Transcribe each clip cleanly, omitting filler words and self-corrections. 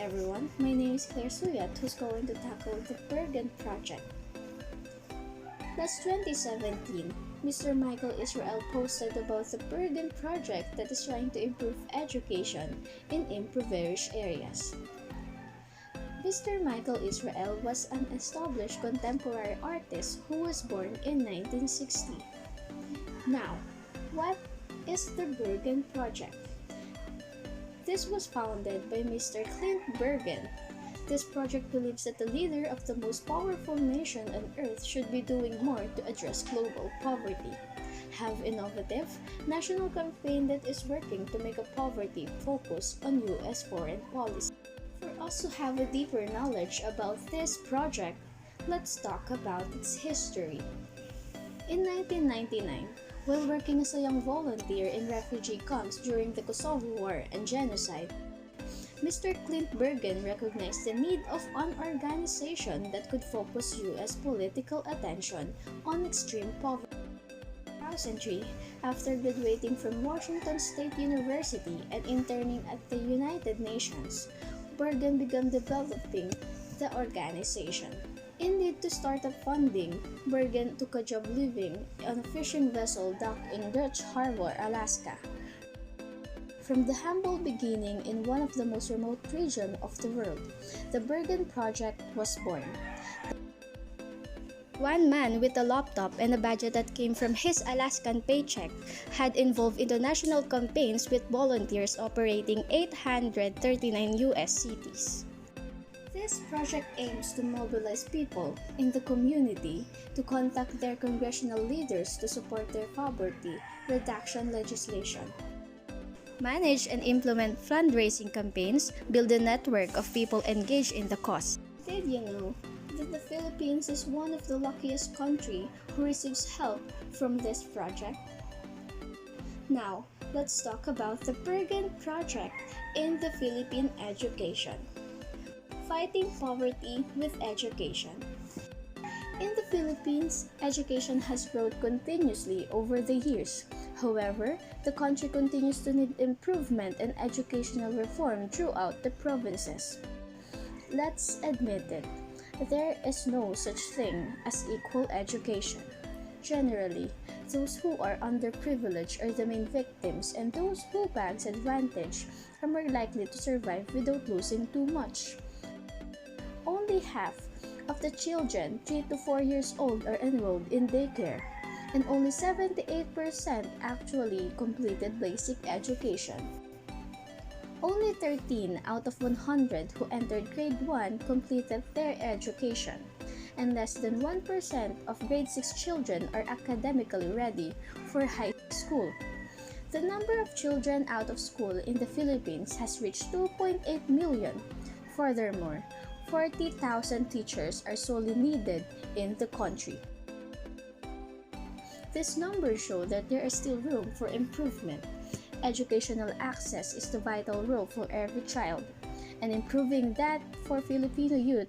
everyone, my name is Claire Suyat, who's going to tackle the Borgen Project. Last 2017, Mr. Michael Israel posted about the Borgen Project that is trying to improve education in impoverished areas. Mr. Michael Israel was an established contemporary artist who was born in 1960. Now, what is the Borgen Project? This was founded by Mr. Clint Borgen. This project believes that the leader of the most powerful nation on earth should be doing more to address global poverty. Have innovative national campaign that is working to make a poverty focus on US foreign policy. For us to have a deeper knowledge about this project, let's talk about its history. In 1999, while working as a young volunteer in refugee camps during the Kosovo War and genocide, Mr. Clint Borgen recognized the need of an organization that could focus U.S. political attention on extreme poverty. In 2003, after graduating from Washington State University and interning at the United Nations, Borgen began developing the organization. In need to start up funding, Borgen took a job living on a fishing vessel docked in Dutch Harbor, Alaska. From the humble beginning in one of the most remote regions of the world, the Borgen Project was born. One man with a laptop and a budget that came from his Alaskan paycheck had involved international campaigns with volunteers operating 839 U.S. cities. This project aims to mobilize people in the community to contact their congressional leaders to support their poverty reduction legislation. Manage and implement fundraising campaigns, build a network of people engaged in the cause. Did you know that the Philippines is one of the luckiest countries who receives help from this project? Now, let's talk about the Borgen Project in the Philippine education. Fighting poverty with education. In the Philippines, education has grown continuously over the years. However, the country continues to need improvement and educational reform throughout the provinces. Let's admit it, there is no such thing as equal education. Generally, those who are underprivileged are the main victims, and those who bags advantage are more likely to survive without losing too much. Only half of the children 3 to 4 years old are enrolled in daycare, and only 78% actually completed basic education. Only 13 out of 100 who entered grade 1 completed their education, and less than 1% of grade 6 children are academically ready for high school. The number of children out of school in the Philippines has reached 2.8 million. Furthermore, 40,000 teachers are solely needed in the country. These numbers show that there is still room for improvement. Educational access is the vital role for every child, and improving that for Filipino youth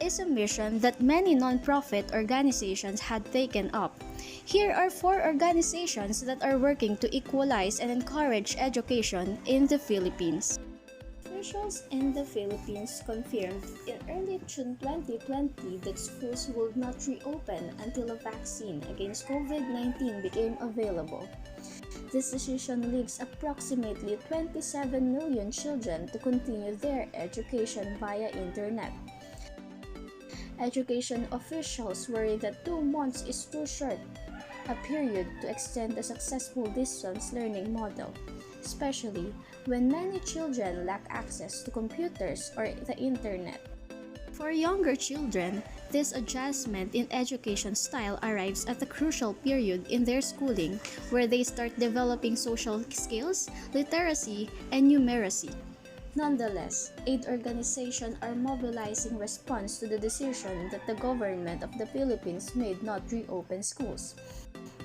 is a mission that many non-profit organizations had taken up. Here are 4 organizations that are working to equalize and encourage education in the Philippines. Officials in the Philippines confirmed in early June 2020 that schools would not reopen until a vaccine against COVID-19 became available. This decision leaves approximately 27 million children to continue their education via internet. Education officials worry that 2 months is too short a period to extend a successful distance learning model, especially when many children lack access to computers or the internet. For younger children, this adjustment in education style arrives at a crucial period in their schooling where they start developing social skills, literacy, and numeracy. Nonetheless, aid organizations are mobilizing response to the decision that the government of the Philippines made not reopen schools.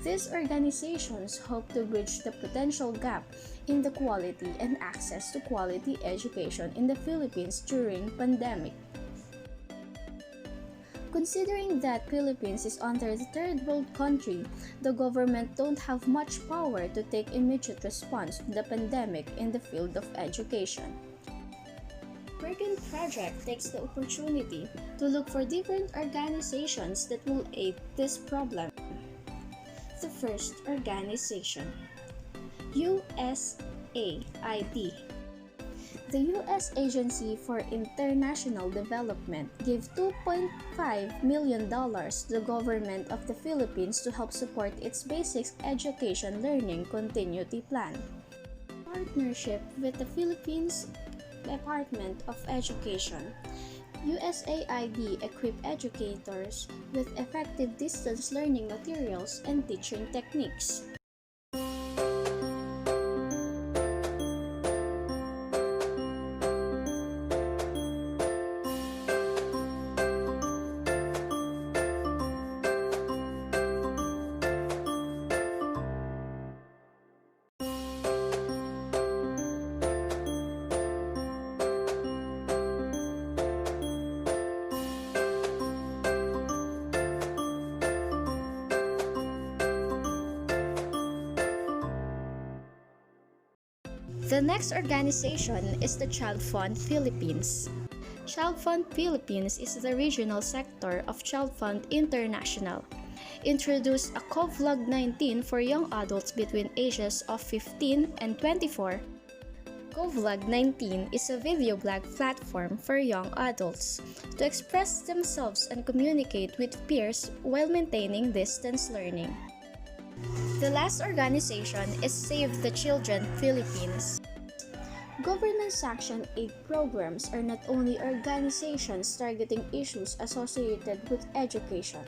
These organizations hope to bridge the potential gap in the quality and access to quality education in the Philippines during pandemic. Considering that Philippines is under the third world country, the government don't have much power to take immediate response to the pandemic in the field of education. Borgen Project takes the opportunity to look for different organizations that will aid this problem. The first organization, USAID. The U.S. Agency for International Development gave $2.5 million to the government of the Philippines to help support its basic education learning continuity plan. Partnership with the Philippines Department of Education, USAID equipped educators with effective distance learning materials and teaching techniques. The next organization is the Child Fund Philippines. Child Fund Philippines is the regional sector of Child Fund International. Introduced a COVID-19 for young adults between ages of 15 and 24. COVID-19 is a video blog platform for young adults to express themselves and communicate with peers while maintaining distance learning. The last organization is Save the Children Philippines. Government Sanction Aid programs are not only organizations targeting issues associated with education.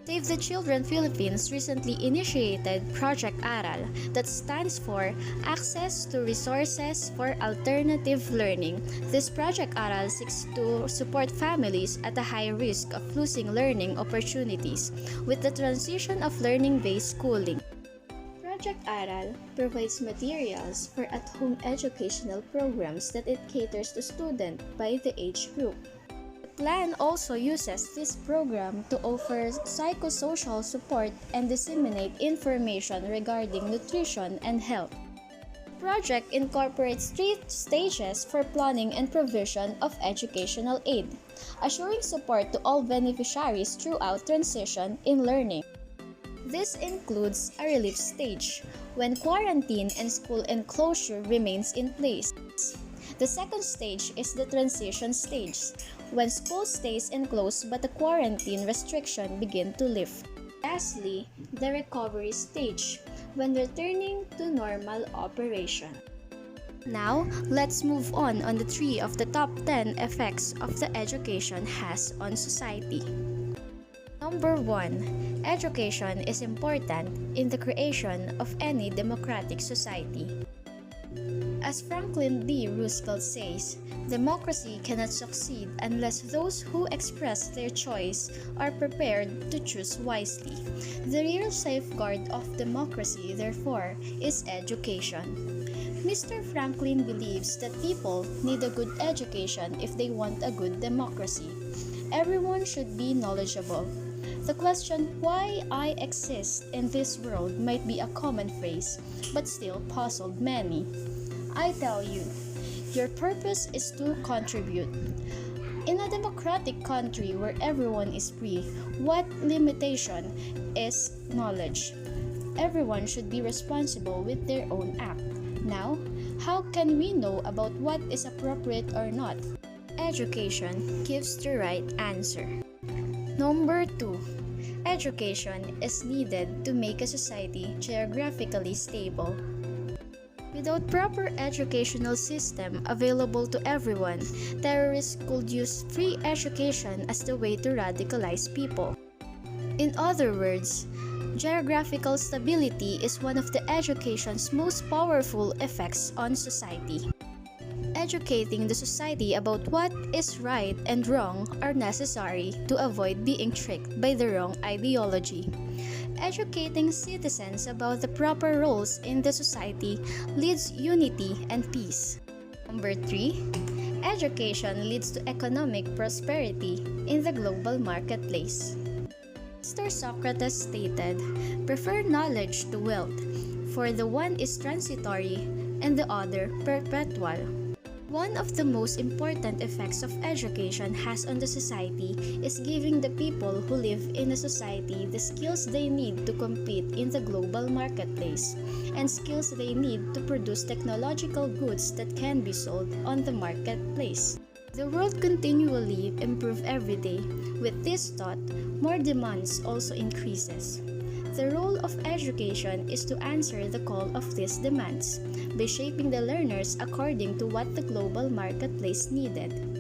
Save the Children Philippines recently initiated Project Aral, that stands for Access to Resources for Alternative Learning. This Project Aral seeks to support families at a high risk of losing learning opportunities with the transition of learning-based schooling. Project Aral provides materials for at-home educational programs that it caters to students by the age group. The plan also uses this program to offer psychosocial support and disseminate information regarding nutrition and health. The project incorporates 3 stages for planning and provision of educational aid, assuring support to all beneficiaries throughout transition in learning. This includes a relief stage, when quarantine and school enclosure remains in place. The second stage is the transition stage, when school stays enclosed but the quarantine restriction begin to lift. Lastly, the recovery stage, when returning to normal operation. Now, let's move on the 3 of the top 10 effects of the education has on society. Number 1. Education is important in the creation of any democratic society. As Franklin D. Roosevelt says, democracy cannot succeed unless those who express their choice are prepared to choose wisely. The real safeguard of democracy, therefore, is education. Mr. Franklin believes that people need a good education if they want a good democracy. Everyone should be knowledgeable. The question, why I exist in this world, might be a common phrase, but still puzzled many. I tell you, your purpose is to contribute. In a democratic country where everyone is free, what limitation is knowledge? Everyone should be responsible with their own act. Now, how can we know about what is appropriate or not? Education gives the right answer. Number 2. Education is needed to make a society geographically stable. Without proper educational system available to everyone, terrorists could use free education as the way to radicalize people. In other words, geographical stability is one of the education's most powerful effects on society. Educating the society about what is right and wrong are necessary to avoid being tricked by the wrong ideology. Educating citizens about the proper roles in the society leads unity and peace. Number 3. Education leads to economic prosperity in the global marketplace. Mr. Socrates stated, "Prefer knowledge to wealth, for the one is transitory and the other perpetual." One of the most important effects of education has on the society is giving the people who live in a society the skills they need to compete in the global marketplace and skills they need to produce technological goods that can be sold on the marketplace. The world continually improves every day. With this thought, more demands also increases. The role of education is to answer the call of these demands by shaping the learners according to what the global marketplace needed.